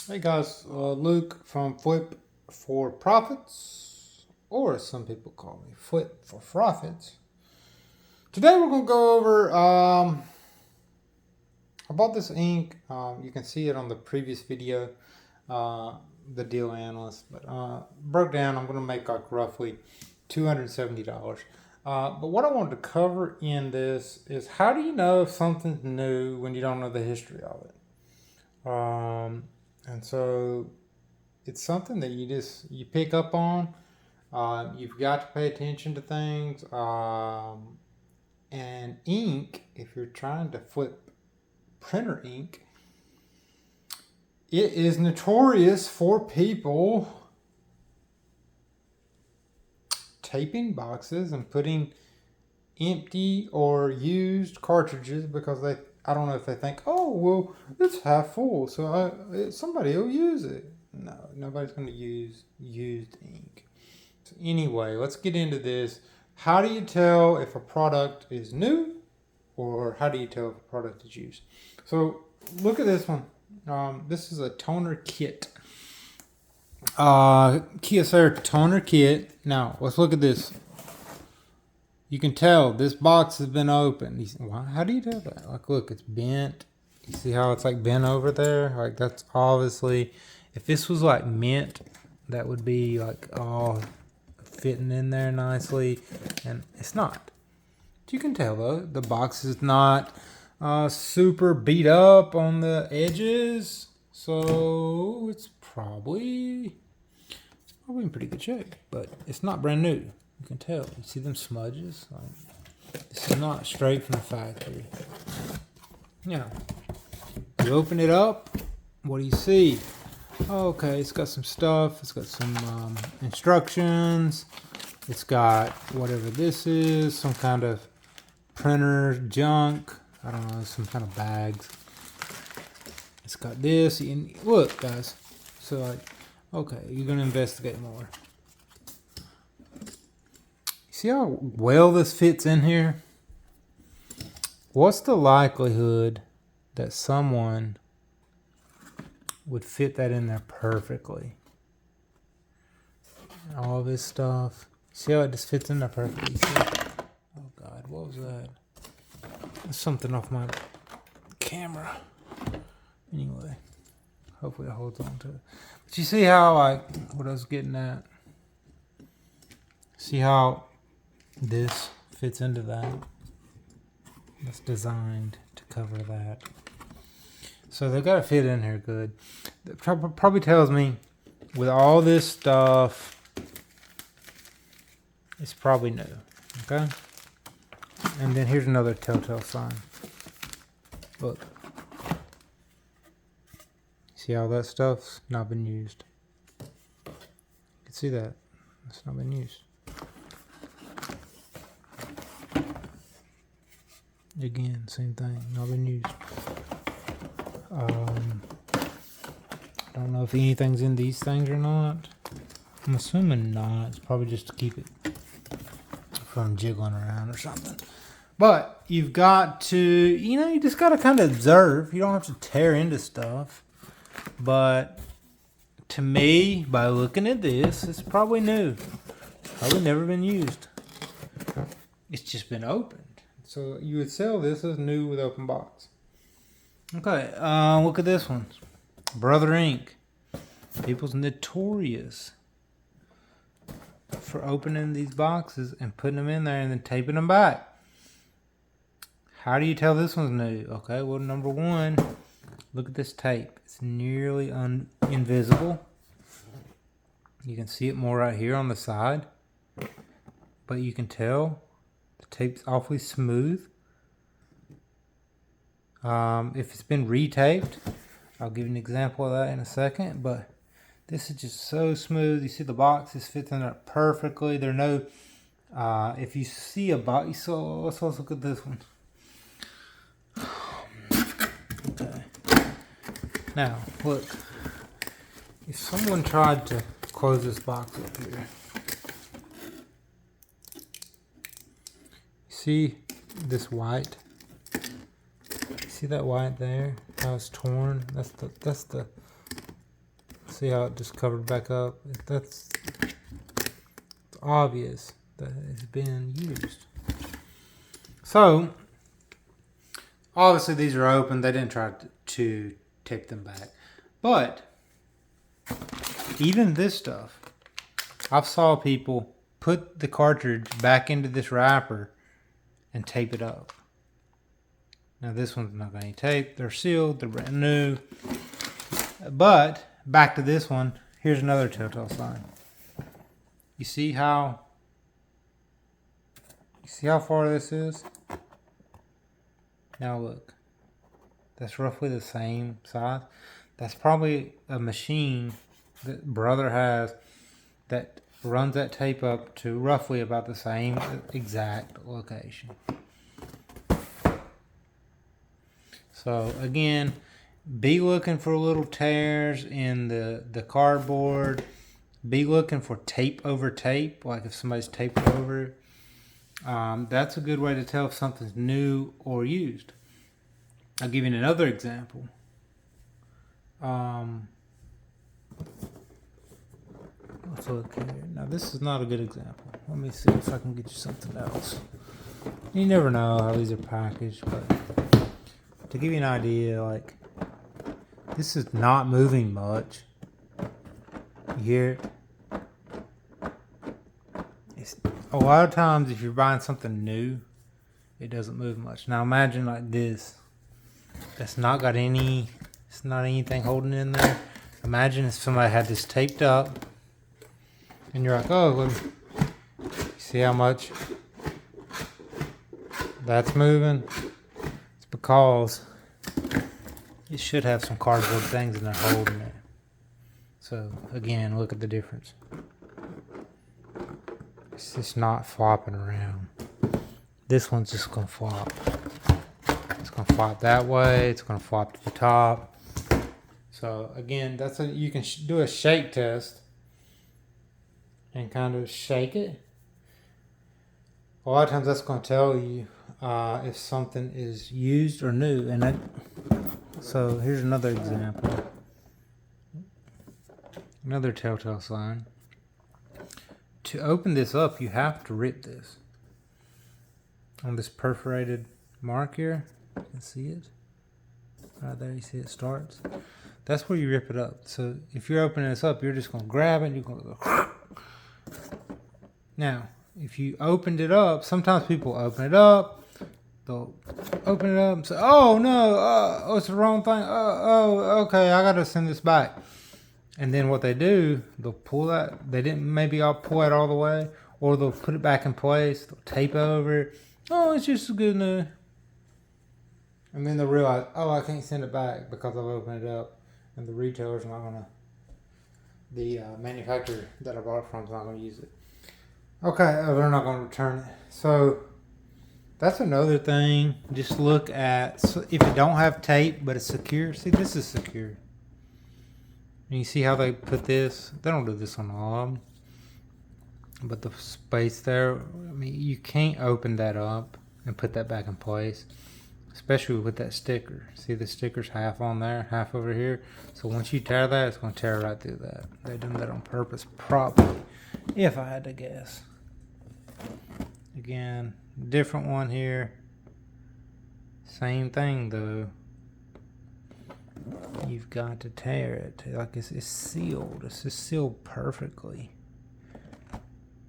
Hey guys, Luke from Flip for Profits, or as some people call me, Flip for Profits. Today we're going to go over, I bought this ink. You can see it on the previous video, the deal analyst, but broke down. I'm going to make like roughly $270. But what I wanted to cover in this is how do you know if something's new when you don't know the history of it? And so it's something that you pick up on. You've got to pay attention to things. And ink, if you're trying to flip printer ink, it is notorious for people taping boxes and putting empty or used cartridges because I don't know if they think, oh, well, it's half full, so somebody will use it. No, nobody's going to use used ink. So anyway, let's get into this. How do you tell if a product is new, or how do you tell if a product is used? So look at this one. This is a toner kit. Kyocera toner kit. Now let's look at this. You can tell this box has been opened. How do you tell that? Like, look, it's bent. You see how it's like bent over there? Like, that's obviously, if this was like mint, that would be like all fitting in there nicely, and it's not. But you can tell though, the box is not super beat up on the edges, so it's probably in pretty good shape, but it's not brand new. You can tell. You see them smudges? Like, this is not straight from the factory. Now, you open it up. What do you see? Okay, it's got some stuff. It's got some instructions. It's got whatever this is, some kind of printer junk. I don't know, some kind of bags. It's got this. And look, guys. So, like, okay, you're gonna investigate more. See how well this fits in here? What's the likelihood that someone would fit that in there perfectly? All this stuff. See how it just fits in there perfectly? See? Oh God, what was that? That's something off my camera. Anyway, hopefully it holds on to it. But you see how, like, what I was getting at? See how this fits into that? It's designed to cover that. So they've got to fit in here good. That probably tells me with all this stuff, it's probably new. Okay? And then here's another telltale sign. Look. See how that stuff's not been used? You can see that. It's not been used. Again, same thing, not been used. I don't know if anything's in these things or not. I'm assuming not. It's probably just to keep it from jiggling around or something. But you've got to, you just got to kind of observe. You don't have to tear into stuff. But to me, by looking at this, it's probably new. It's probably never been used. It's just been opened. So you would sell this as new with open box. Okay, look at this one. Brother Ink. People's notorious for opening these boxes and putting them in there and then taping them back. How do you tell this one's new? Okay, well, number one, look at this tape. It's nearly invisible. You can see it more right here on the side. But you can tell the tape's awfully smooth. If it's been retaped, I'll give you an example of that in a second. But this is just so smooth. You see the boxes fit in there perfectly. There are no, if you see a box, so let's look at this one. Okay. Now, look. If someone tried to close this box up here, see this white? See that white there? How it's torn? That's the See how it just covered back up? That's obvious that it's been used. So, obviously these are open. They didn't try to tape them back. But, even this stuff, I've saw people put the cartridge back into this wrapper and tape it up. Now this one's not got any tape. They're sealed. They're brand new. But back to this one. Here's another telltale sign. You see how far this is? Now look. That's roughly the same size. That's probably a machine that brother has that runs that tape up to roughly about the same exact location. So again, be looking for little tears in the cardboard. Be looking for tape over tape, like if somebody's taped over it. That's a good way to tell if something's new or used. I'll give you another example. Let's look here. Now this is not a good example. Let me see if I can get you something else. You never know how these are packaged, but to give you an idea, like this is not moving much. You hear it? A lot of times if you're buying something new, it doesn't move much. Now imagine like this. That's not got any, it's not anything holding it in there. Imagine if somebody had this taped up and you're like, oh, look, see how much that's moving? It's because it should have some cardboard things in there holding it. So again, look at the difference. It's just not flopping around. This one's just gonna flop. It's gonna flop that way. It's gonna flop to the top. So again, that's you can do a shake test and kind of shake it. A lot of times that's gonna tell you if something is used or new. And so here's another example. Another telltale sign. To open this up, you have to rip this. On this perforated mark here, you can see it. Right there, you see it starts. That's where you rip it up. So if you're opening this up, you're just going to grab it and you're going to go. Now, if you opened it up, sometimes people open it up. They'll open it up and say, oh no, oh, it's the wrong thing. Oh, okay, I got to send this back. And then what they do, they'll pull that. They didn't maybe I'll pull it all the way, or they'll put it back in place. They'll tape over it. Oh, it's just as good enough. And then they'll realize, oh, I can't send it back because I've opened it up, and the retailer's not gonna. The manufacturer that I bought it from is not gonna use it. Okay, they're not gonna return it. So that's another thing. Just look at if it don't have tape but it's secure. See, this is secure. And you see how they put this? They don't do this on all of them. But the space there, I mean, you can't open that up and put that back in place. Especially with that sticker. See the sticker's half on there, half over here. So once you tear that, it's going to tear right through that. They done that on purpose, probably. If I had to guess. Again, different one here. Same thing though. You've got to tear it. Like it's sealed. It's just sealed perfectly.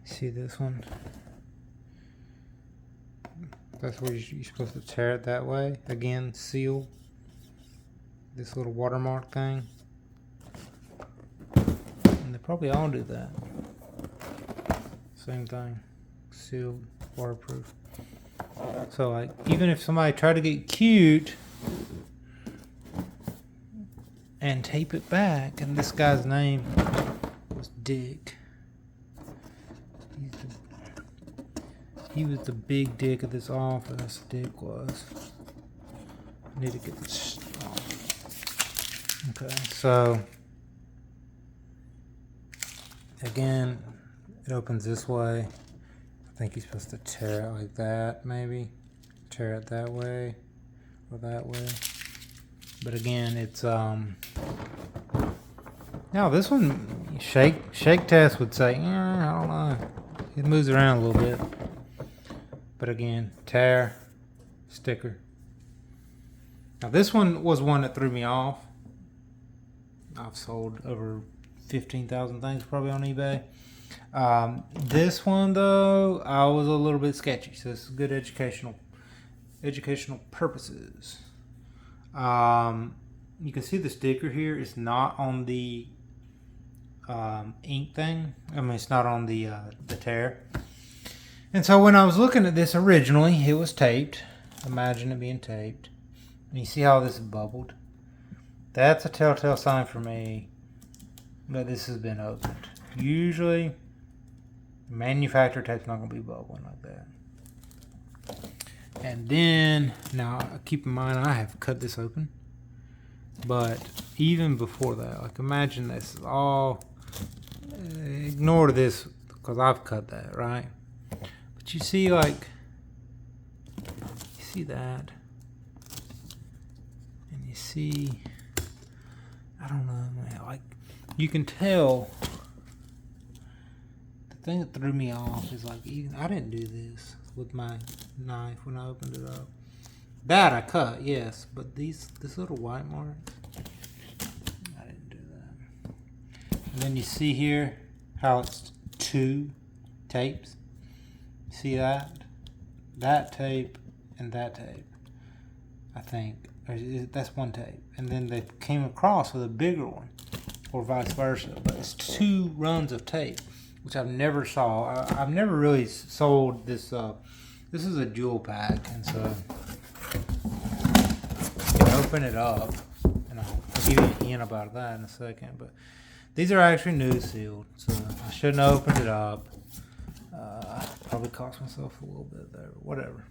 See this one? That's where you're supposed to tear it that way. Again, seal. This little watermark thing. And they probably all do that. Same thing. Sealed, waterproof. So like, even if somebody tried to get cute and tape it back, and this guy's name was Dick. He was the big dick of this office. Dick was. I need to get this off. Okay, so again, it opens this way. I think you're supposed to tear it like that, maybe. Tear it that way or that way. But again, it's Now this one, shake test would say, I don't know. It moves around a little bit. But again, tear, sticker. Now this one was one that threw me off. I've sold over 15,000 things probably on eBay. This one though, I was a little bit sketchy. So this is good educational purposes. You can see the sticker here. It's not on the ink thing. I mean, it's not on the tear. And so when I was looking at this originally, it was taped. Imagine it being taped. And you see how this is bubbled? That's a telltale sign for me that this has been opened. Usually, manufacturer tape's not going to be bubbling like that. And then, now keep in mind I have cut this open. But even before that, like imagine this is all, ignore this because I've cut that, right? But you see like, you see that. And you see, I don't know, man, like you can tell. The thing that threw me off is like, even I didn't do this with my knife when I opened it up. That I cut, yes, but this little white mark, I didn't do that. And then you see here how it's 2 tapes. See that? That tape and that tape, I think. That's one tape. And then they came across with a bigger one, or vice versa. But it's 2 runs of tape, which I've never saw. I've never really sold this. This is a jewel pack, and so you can open it up, and I'll give you a hint about that in a second. But these are actually new sealed, so I shouldn't have opened it up. Probably cost myself a little bit there, but whatever.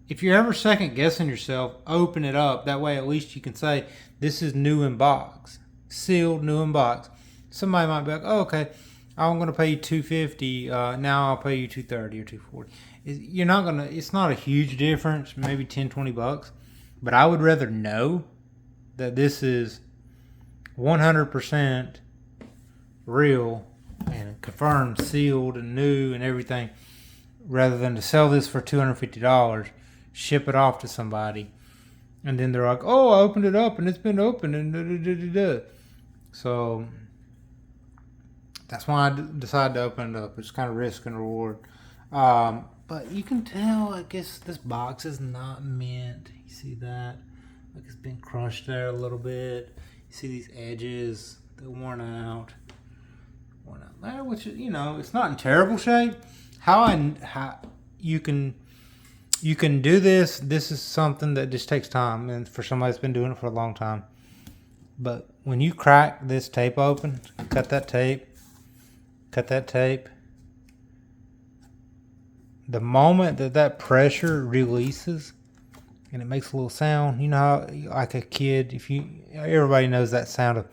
If you're ever second guessing yourself, open it up. That way, at least you can say this is new in box, sealed, new in box. Somebody might be like, "Oh, okay, I'm going to pay you $250. Now I'll pay you $230 or $240." You're not gonna. It's not a huge difference, maybe $10-20. But I would rather know that this is 100% real and confirmed, sealed, and new, and everything, rather than to sell this for $250, ship it off to somebody, and then they're like, "Oh, I opened it up and it's been opened," and da, da, da, da, da. So that's why I decided to open it up. It's kind of risk and reward. But you can tell, I guess, this box is not mint. You see that? Like it's been crushed there a little bit. You see these edges, they're worn out there, which, you know, it's not in terrible shape. How you can do this. This is something that just takes time, and for somebody that's been doing it for a long time. But when you crack this tape open, cut that tape, the moment that pressure releases and it makes a little sound, you know how, like a kid, everybody knows that sound of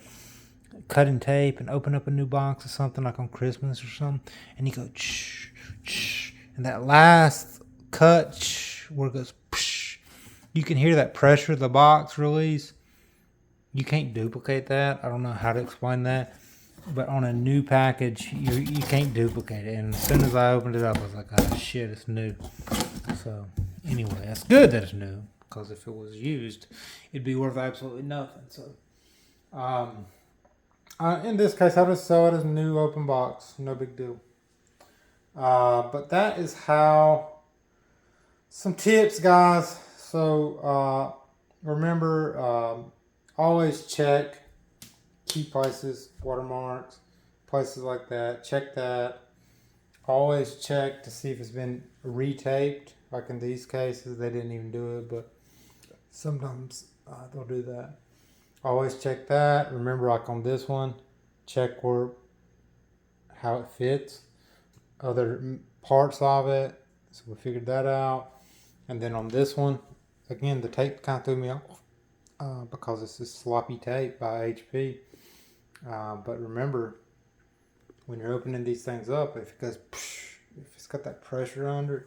cutting tape and open up a new box or something, like on Christmas or something, and you go shh, shh, and that last cut where it goes psh, you can hear that pressure of the box release. You can't duplicate that. I don't know how to explain that, but on a new package, you can't duplicate it. And as soon as I opened it up, I was like, "Oh shit, it's new." So anyway, that's good that it's new, because if it was used, it'd be worth absolutely nothing. So in this case, I just sell it as a new open box. No big deal. But that is how. Some tips, guys. So remember, always check key places, watermarks, places like that. Check that. Always check to see if it's been retaped. Like in these cases, they didn't even do it, but sometimes they'll do that. Always check that. Remember, like on this one, check how it fits, other parts of it. So we figured that out. And then on this one, again, the tape kind of threw me off because it's this sloppy tape by HP. But remember, when you're opening these things up, if it goes, if it's got that pressure under it,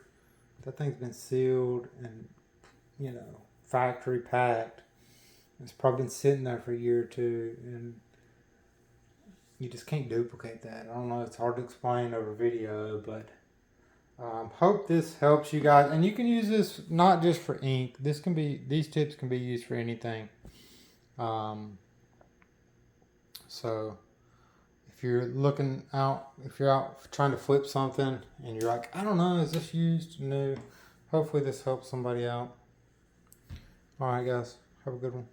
that thing's been sealed and, factory packed. It's probably been sitting there for a year or two, and you just can't duplicate that. I don't know, it's hard to explain over video, but hope this helps you guys. And you can use this not just for ink. These tips can be used for anything. So if you're if you're out trying to flip something and you're like, I don't know, is this used? No. Hopefully this helps somebody out. All right, guys, have a good one.